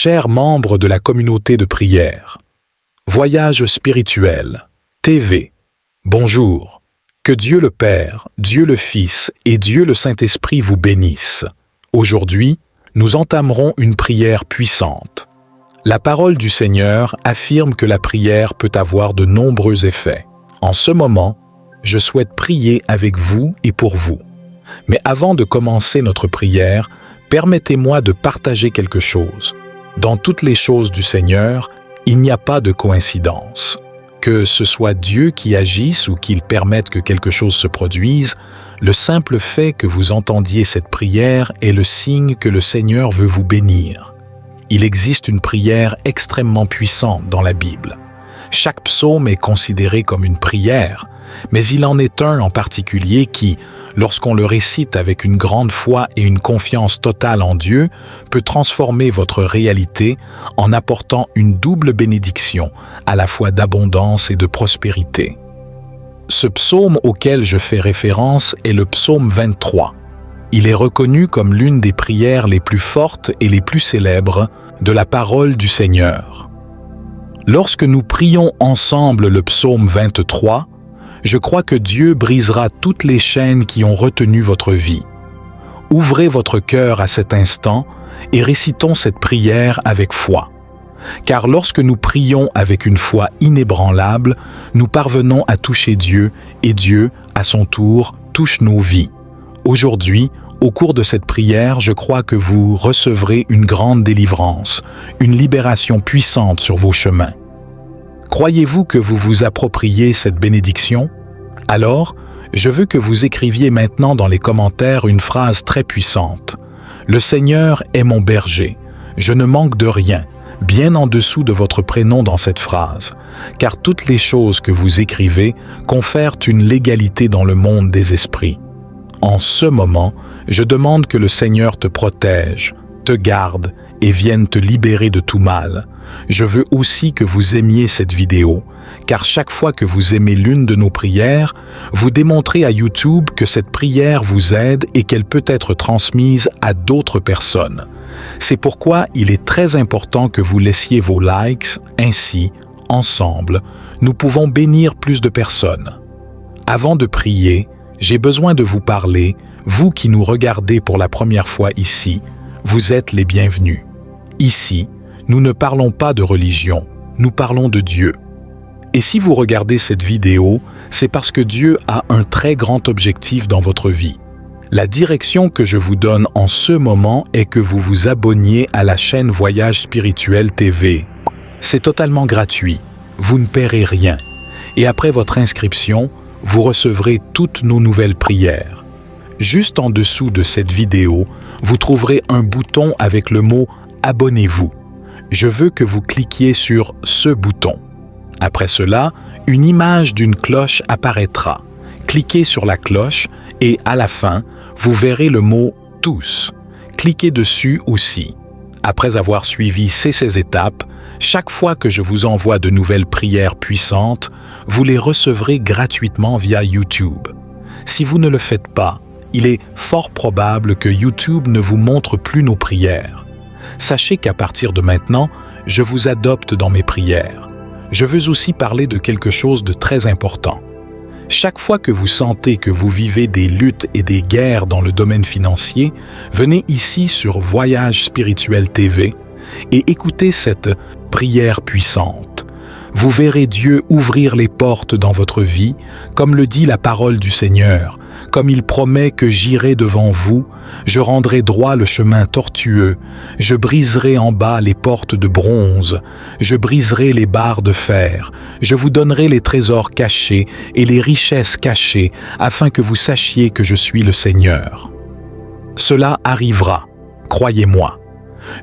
Chers membres de la communauté de prière, Voyage spirituel, TV, bonjour. Que Dieu le Père, Dieu le Fils et Dieu le Saint-Esprit vous bénissent. Aujourd'hui, nous entamerons une prière puissante. La parole du Seigneur affirme que la prière peut avoir de nombreux effets. En ce moment, je souhaite prier avec vous et pour vous. Mais avant de commencer notre prière, permettez-moi de partager quelque chose. Dans toutes les choses du Seigneur, il n'y a pas de coïncidence. Que ce soit Dieu qui agisse ou qu'il permette que quelque chose se produise, le simple fait que vous entendiez cette prière est le signe que le Seigneur veut vous bénir. Il existe une prière extrêmement puissante dans la Bible. Chaque psaume est considéré comme une prière, mais il en est un en particulier qui, lorsqu'on le récite avec une grande foi et une confiance totale en Dieu, peut transformer votre réalité en apportant une double bénédiction, à la fois d'abondance et de prospérité. Ce psaume auquel je fais référence est le psaume 23. Il est reconnu comme l'une des prières les plus fortes et les plus célèbres de la parole du Seigneur. Lorsque nous prions ensemble le psaume 23, je crois que Dieu brisera toutes les chaînes qui ont retenu votre vie. Ouvrez votre cœur à cet instant et récitons cette prière avec foi. Car lorsque nous prions avec une foi inébranlable, nous parvenons à toucher Dieu et Dieu, à son tour, touche nos vies. Aujourd'hui, au cours de cette prière, je crois que vous recevrez une grande délivrance, une libération puissante sur vos chemins. Croyez-vous que vous vous appropriez cette bénédiction? Alors, je veux que vous écriviez maintenant dans les commentaires une phrase très puissante. « Le Seigneur est mon berger, je ne manque de rien », bien en dessous de votre prénom dans cette phrase, car toutes les choses que vous écrivez confèrent une légalité dans le monde des esprits. En ce moment, je demande que le Seigneur te protège, te garde et vienne te libérer de tout mal. Je veux aussi que vous aimiez cette vidéo, car chaque fois que vous aimez l'une de nos prières, vous démontrez à YouTube que cette prière vous aide et qu'elle peut être transmise à d'autres personnes. C'est pourquoi il est très important que vous laissiez vos likes, ainsi, ensemble, nous pouvons bénir plus de personnes. Avant de prier, j'ai besoin de vous parler, vous qui nous regardez pour la première fois ici, vous êtes les bienvenus. Ici, nous ne parlons pas de religion, nous parlons de Dieu. Et si vous regardez cette vidéo, c'est parce que Dieu a un très grand objectif dans votre vie. La direction que je vous donne en ce moment est que vous vous abonniez à la chaîne Voyage spirituel TV. C'est totalement gratuit, vous ne paierez rien. Et après votre inscription, vous recevrez toutes nos nouvelles prières. Juste en dessous de cette vidéo, vous trouverez un bouton avec le mot « Abonnez-vous ». Je veux que vous cliquiez sur ce bouton. Après cela, une image d'une cloche apparaîtra. Cliquez sur la cloche et à la fin, vous verrez le mot « Tous ». Cliquez dessus aussi. Après avoir suivi ces étapes, chaque fois que je vous envoie de nouvelles prières puissantes, vous les recevrez gratuitement via YouTube. Si vous ne le faites pas, il est fort probable que YouTube ne vous montre plus nos prières. Sachez qu'à partir de maintenant, je vous adopte dans mes prières. Je veux aussi parler de quelque chose de très important. Chaque fois que vous sentez que vous vivez des luttes et des guerres dans le domaine financier, venez ici sur Voyage spirituel TV et écoutez cette prière puissante. Vous verrez Dieu ouvrir les portes dans votre vie, comme le dit la parole du Seigneur, comme il promet que j'irai devant vous, je rendrai droit le chemin tortueux, je briserai en bas les portes de bronze, je briserai les barres de fer, je vous donnerai les trésors cachés et les richesses cachées, afin que vous sachiez que je suis le Seigneur. Cela arrivera, croyez-moi.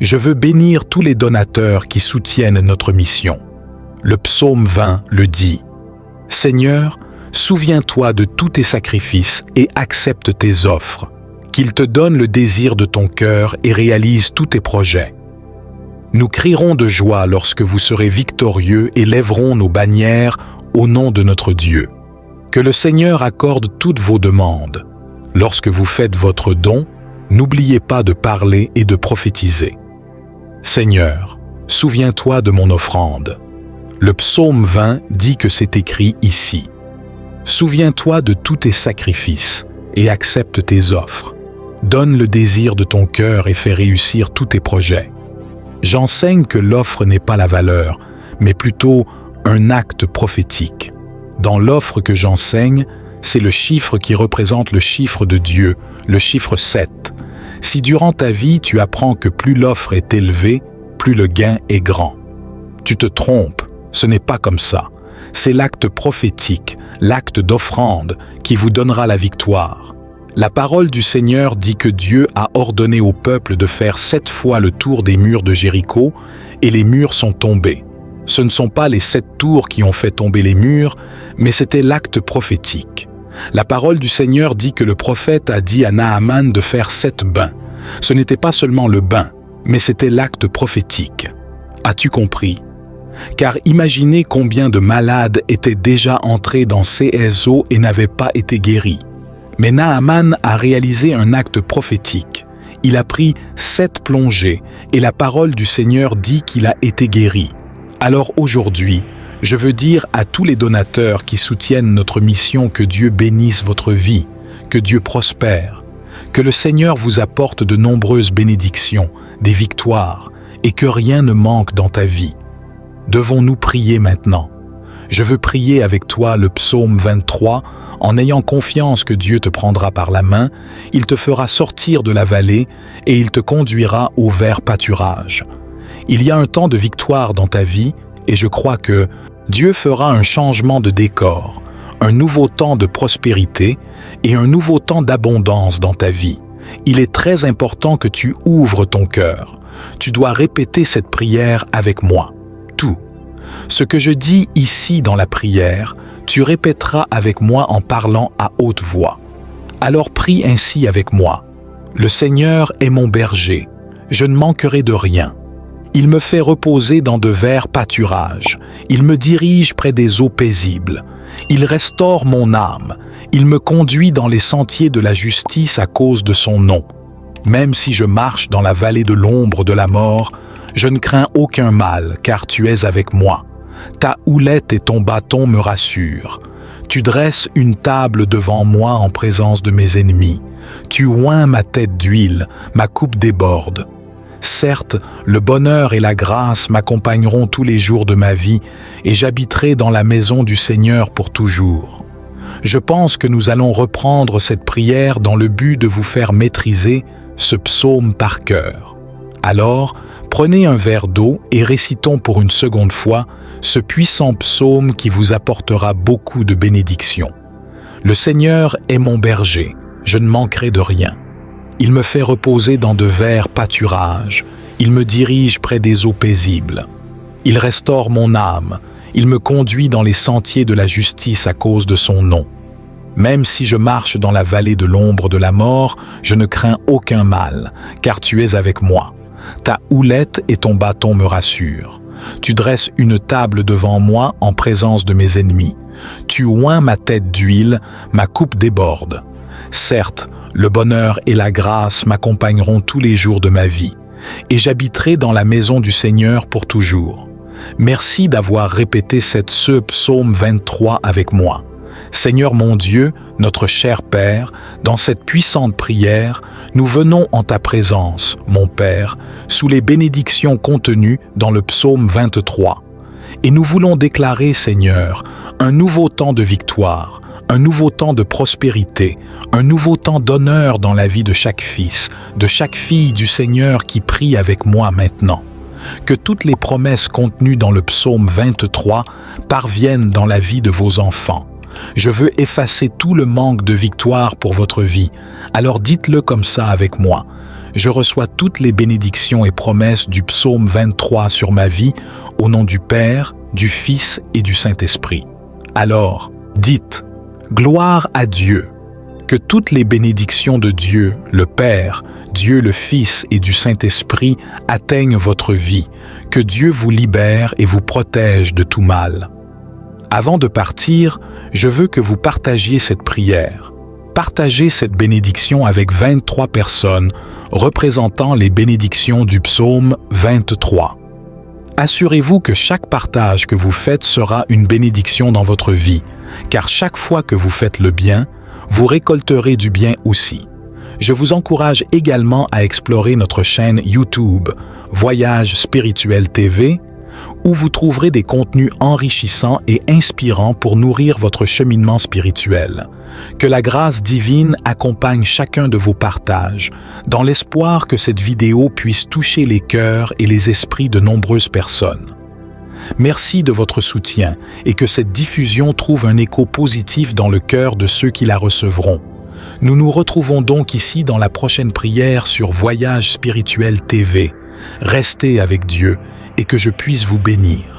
Je veux bénir tous les donateurs qui soutiennent notre mission. Le psaume 20 le dit. Seigneur, souviens-toi de tous tes sacrifices et accepte tes offres. Qu'il te donne le désir de ton cœur et réalise tous tes projets. Nous crierons de joie lorsque vous serez victorieux et lèverons nos bannières au nom de notre Dieu. Que le Seigneur accorde toutes vos demandes. Lorsque vous faites votre don, n'oubliez pas de parler et de prophétiser. Seigneur, souviens-toi de mon offrande. Le psaume 20 dit que c'est écrit ici. Souviens-toi de tous tes sacrifices et accepte tes offres. Donne le désir de ton cœur et fais réussir tous tes projets. J'enseigne que l'offre n'est pas la valeur, mais plutôt un acte prophétique. Dans l'offre que j'enseigne, c'est le chiffre qui représente le chiffre de Dieu, le chiffre 7. Si durant ta vie tu apprends que plus l'offre est élevée, plus le gain est grand. Tu te trompes, ce n'est pas comme ça. C'est l'acte prophétique, l'acte d'offrande qui vous donnera la victoire. La parole du Seigneur dit que Dieu a ordonné au peuple de faire 7 fois le tour des murs de Jéricho et les murs sont tombés. Ce ne sont pas les 7 tours qui ont fait tomber les murs, mais c'était l'acte prophétique. La parole du Seigneur dit que le prophète a dit à Naaman de faire 7 bains. Ce n'était pas seulement le bain, mais c'était l'acte prophétique. As-tu compris? Car imaginez combien de malades étaient déjà entrés dans ces eaux et n'avaient pas été guéris. Mais Naaman a réalisé un acte prophétique. Il a pris 7 plongées et la parole du Seigneur dit qu'il a été guéri. Alors aujourd'hui, je veux dire à tous les donateurs qui soutiennent notre mission que Dieu bénisse votre vie, que Dieu prospère, que le Seigneur vous apporte de nombreuses bénédictions, des victoires et que rien ne manque dans ta vie. Devons-nous prier maintenant? Je veux prier avec toi le psaume 23 en ayant confiance que Dieu te prendra par la main, il te fera sortir de la vallée et il te conduira au vert pâturage. Il y a un temps de victoire dans ta vie et je crois que Dieu fera un changement de décor, un nouveau temps de prospérité et un nouveau temps d'abondance dans ta vie. Il est très important que tu ouvres ton cœur. Tu dois répéter cette prière avec moi. Tout. Ce que je dis ici dans la prière, tu répéteras avec moi en parlant à haute voix. Alors prie ainsi avec moi. Le Seigneur est mon berger, je ne manquerai de rien. Il me fait reposer dans de verts pâturages, il me dirige près des eaux paisibles. Il restaure mon âme, il me conduit dans les sentiers de la justice à cause de son nom. Même si je marche dans la vallée de l'ombre de la mort, je ne crains aucun mal, car tu es avec moi. Ta houlette et ton bâton me rassurent. Tu dresses une table devant moi en présence de mes ennemis. Tu oins ma tête d'huile, ma coupe déborde. Certes, le bonheur et la grâce m'accompagneront tous les jours de ma vie, et j'habiterai dans la maison du Seigneur pour toujours. Je pense que nous allons reprendre cette prière dans le but de vous faire maîtriser ce psaume par cœur. Alors, prenez un verre d'eau et récitons pour une seconde fois ce puissant psaume qui vous apportera beaucoup de bénédictions. Le Seigneur est mon berger, je ne manquerai de rien. Il me fait reposer dans de verts pâturages, il me dirige près des eaux paisibles. Il restaure mon âme, il me conduit dans les sentiers de la justice à cause de son nom. Même si je marche dans la vallée de l'ombre de la mort, je ne crains aucun mal, car tu es avec moi. Ta houlette et ton bâton me rassurent. Tu dresses une table devant moi en présence de mes ennemis. Tu oins ma tête d'huile, ma coupe déborde. Certes, le bonheur et la grâce m'accompagneront tous les jours de ma vie, et j'habiterai dans la maison du Seigneur pour toujours. Merci d'avoir répété ce psaume 23 avec moi. Seigneur mon Dieu, notre cher Père, dans cette puissante prière, nous venons en ta présence, mon Père, sous les bénédictions contenues dans le psaume 23. Et nous voulons déclarer, Seigneur, un nouveau temps de victoire, un nouveau temps de prospérité, un nouveau temps d'honneur dans la vie de chaque fils, de chaque fille du Seigneur qui prie avec moi maintenant. Que toutes les promesses contenues dans le psaume 23 parviennent dans la vie de vos enfants. Je veux effacer tout le manque de victoire pour votre vie, alors dites-le comme ça avec moi. Je reçois toutes les bénédictions et promesses du psaume 23 sur ma vie, au nom du Père, du Fils et du Saint-Esprit. Alors, dites, gloire à Dieu, que toutes les bénédictions de Dieu, le Père, Dieu le Fils et du Saint-Esprit atteignent votre vie, que Dieu vous libère et vous protège de tout mal. Avant de partir, je veux que vous partagiez cette prière. Partagez cette bénédiction avec 23 personnes représentant les bénédictions du psaume 23. Assurez-vous que chaque partage que vous faites sera une bénédiction dans votre vie, car chaque fois que vous faites le bien, vous récolterez du bien aussi. Je vous encourage également à explorer notre chaîne YouTube Voyage Spirituel TV, où vous trouverez des contenus enrichissants et inspirants pour nourrir votre cheminement spirituel. Que la grâce divine accompagne chacun de vos partages, dans l'espoir que cette vidéo puisse toucher les cœurs et les esprits de nombreuses personnes. Merci de votre soutien et que cette diffusion trouve un écho positif dans le cœur de ceux qui la recevront. Nous nous retrouvons donc ici dans la prochaine prière sur Voyage Spirituel TV. Restez avec Dieu et que je puisse vous bénir.